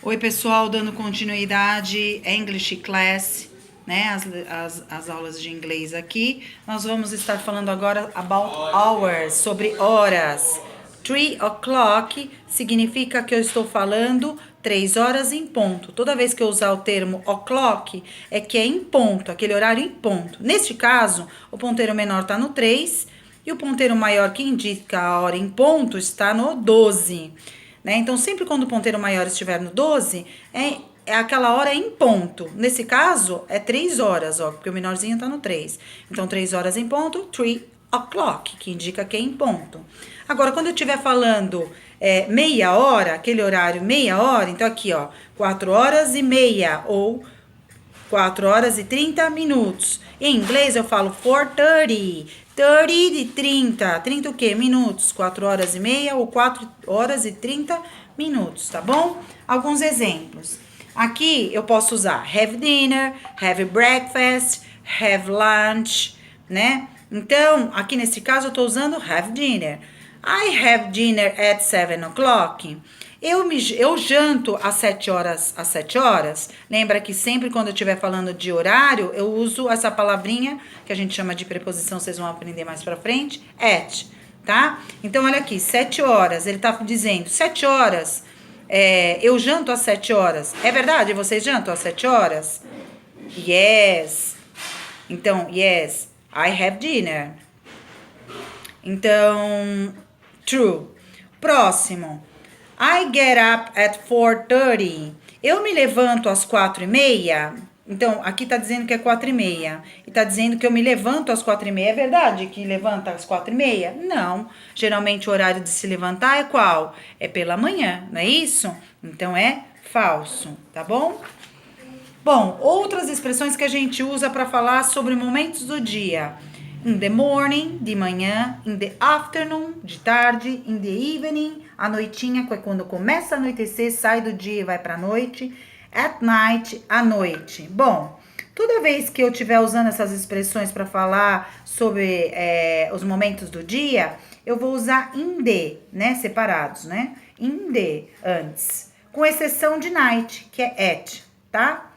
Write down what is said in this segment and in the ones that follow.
Oi, pessoal, dando continuidade English Class, né? As aulas de inglês aqui. Nós vamos estar falando agora about hours, sobre horas. 3 o'clock significa que eu estou falando 3 horas em ponto. Toda vez que eu usar o termo o'clock, é que é em ponto, aquele horário em ponto. Neste caso, o ponteiro menor está no 3 e o ponteiro maior que indica a hora em ponto está no 12. Né? Então, sempre quando o ponteiro maior estiver no 12, é aquela hora em ponto. Nesse caso, é 3 horas, ó, porque o menorzinho tá no 3. Então, 3 horas em ponto, 3 o'clock, que indica que é em ponto. Agora, quando eu estiver falando meia hora, aquele horário meia hora, então aqui, ó, 4 horas e meia, ou 4 horas e 30 minutos. Em inglês eu falo 4:30. 30 de 30. 30 o quê? Minutos. 4 horas e meia ou 4 horas e 30 minutos, tá bom? Alguns exemplos. Aqui eu posso usar have dinner, have breakfast, have lunch, né? Então, aqui nesse caso eu tô usando have dinner. I have dinner at 7 o'clock. Eu janto às 7 horas, às 7 horas. Lembra que sempre quando eu estiver falando de horário, eu uso essa palavrinha que a gente chama de preposição, vocês vão aprender mais pra frente, at, tá? Então, olha aqui, 7 horas, ele tá dizendo, 7 horas, eu janto às 7 horas. É verdade? Vocês jantam às 7 horas? Yes. Então, yes, I have dinner. Então, true. Próximo. I get up at 4:30. Eu me levanto às 4:30. Então, aqui tá dizendo que é 4:30. E tá dizendo que eu me levanto às 4:30. É verdade que levanta às 4:30? Não. Geralmente o horário de se levantar é qual? É pela manhã, não é isso? Então é falso, tá bom? Bom, outras expressões que a gente usa para falar sobre momentos do dia. In the morning, de manhã. In the afternoon, de tarde. In the evening, à noitinha, que é quando começa a anoitecer, sai do dia e vai para a noite. At night, à noite. Bom, toda vez que eu estiver usando essas expressões para falar sobre os momentos do dia, eu vou usar in the, né? Separados, né? In the, antes. Com exceção de night, que é at, tá?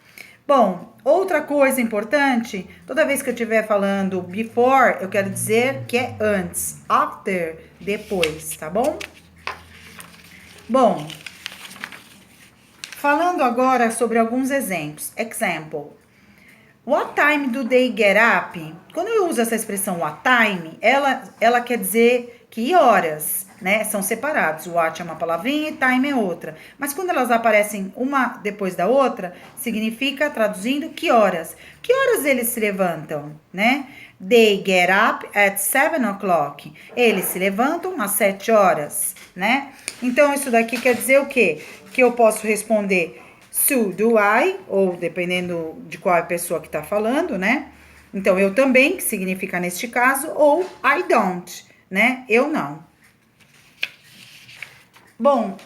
Bom, outra coisa importante, toda vez que eu estiver falando before, eu quero dizer que é antes, after, depois, tá bom? Bom, falando agora sobre alguns exemplos. Example. What time do they get up? Quando eu uso essa expressão what time, ela quer dizer que horas, né? São separados. What é uma palavrinha e time é outra. Mas quando elas aparecem uma depois da outra, significa, traduzindo, que horas. Que horas eles se levantam, né? They get up at 7 o'clock. Eles se levantam às 7 horas, né? Então, isso daqui quer dizer o quê? Que eu posso responder so do I, ou dependendo de qual é a pessoa que está falando, né? Então, eu também, que significa neste caso, ou I don't, né? Eu não. Bom,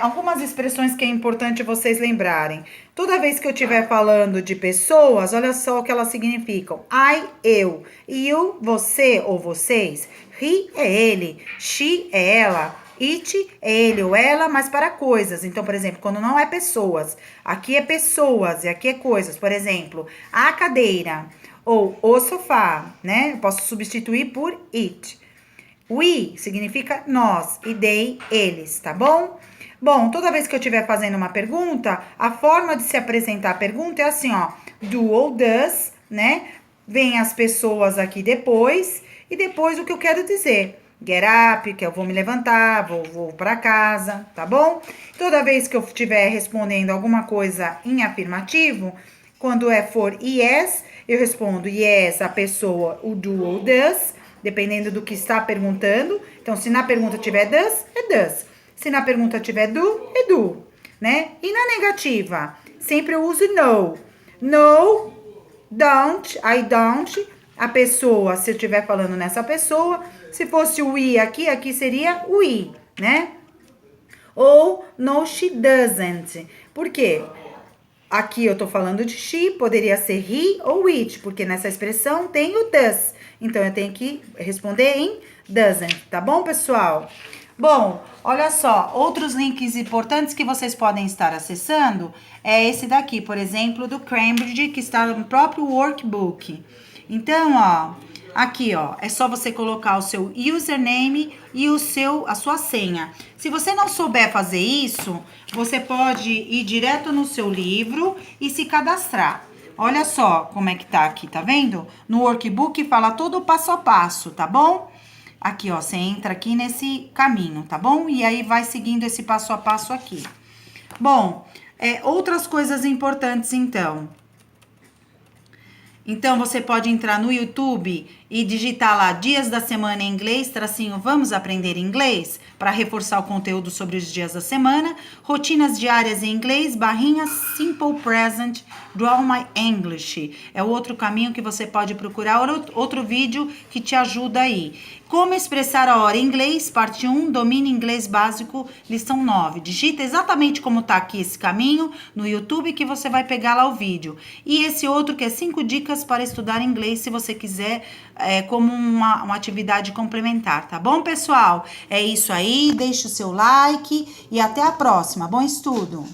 algumas expressões que é importante vocês lembrarem. Toda vez que eu estiver falando de pessoas, olha só o que elas significam. I, eu. You, você ou vocês. He é ele. She é ela. It é ele ou ela, mas para coisas. Então, por exemplo, quando não é pessoas. Aqui é pessoas e aqui é coisas. Por exemplo, a cadeira ou o sofá, né? Eu posso substituir por it. We significa nós e they, eles, tá bom? Bom, toda vez que eu estiver fazendo uma pergunta, a forma de se apresentar a pergunta é assim, ó. Do ou does, né? Vem as pessoas aqui depois e depois o que eu quero dizer. Get up, que eu vou me levantar, vou para casa, tá bom? Toda vez que eu estiver respondendo alguma coisa em afirmativo, quando é for yes, eu respondo yes, a pessoa, o do ou does, dependendo do que está perguntando. Então, se na pergunta tiver does, é does. Se na pergunta tiver do, é do, né? E na negativa, sempre eu uso no. No, don't, I don't. A pessoa, se eu estiver falando nessa pessoa, se fosse o we aqui seria we, né? Ou no, she doesn't. Por quê? Aqui eu tô falando de she, poderia ser he ou it, porque nessa expressão tem o does. Então, eu tenho que responder em doesn't, tá bom, pessoal? Bom, olha só, outros links importantes que vocês podem estar acessando é esse daqui, por exemplo, do Cambridge, que está no próprio workbook. Então, ó, aqui, ó, é só você colocar o seu username e a sua senha. Se você não souber fazer isso, você pode ir direto no seu livro e se cadastrar. Olha só como é que tá aqui, tá vendo? No workbook fala todo o passo a passo, tá bom? Aqui, ó, você entra aqui nesse caminho, tá bom? E aí vai seguindo esse passo a passo aqui. Bom, outras coisas importantes, então. Então, você pode entrar no YouTube e digitar lá Dias da Semana em Inglês, tracinho Vamos Aprender Inglês, para reforçar o conteúdo sobre os dias da semana. Rotinas diárias em inglês, barrinha Simple Present, Draw My English. É o outro caminho que você pode procurar, outro vídeo que te ajuda aí. Como expressar a hora em inglês, parte 1, domine inglês básico, lição 9. Digita exatamente como tá aqui esse caminho no YouTube que você vai pegar lá o vídeo. E esse outro que é 5 dicas para estudar inglês, se você quiser, como uma atividade complementar, tá bom, pessoal? É isso aí, deixe o seu like e até a próxima. Bom estudo!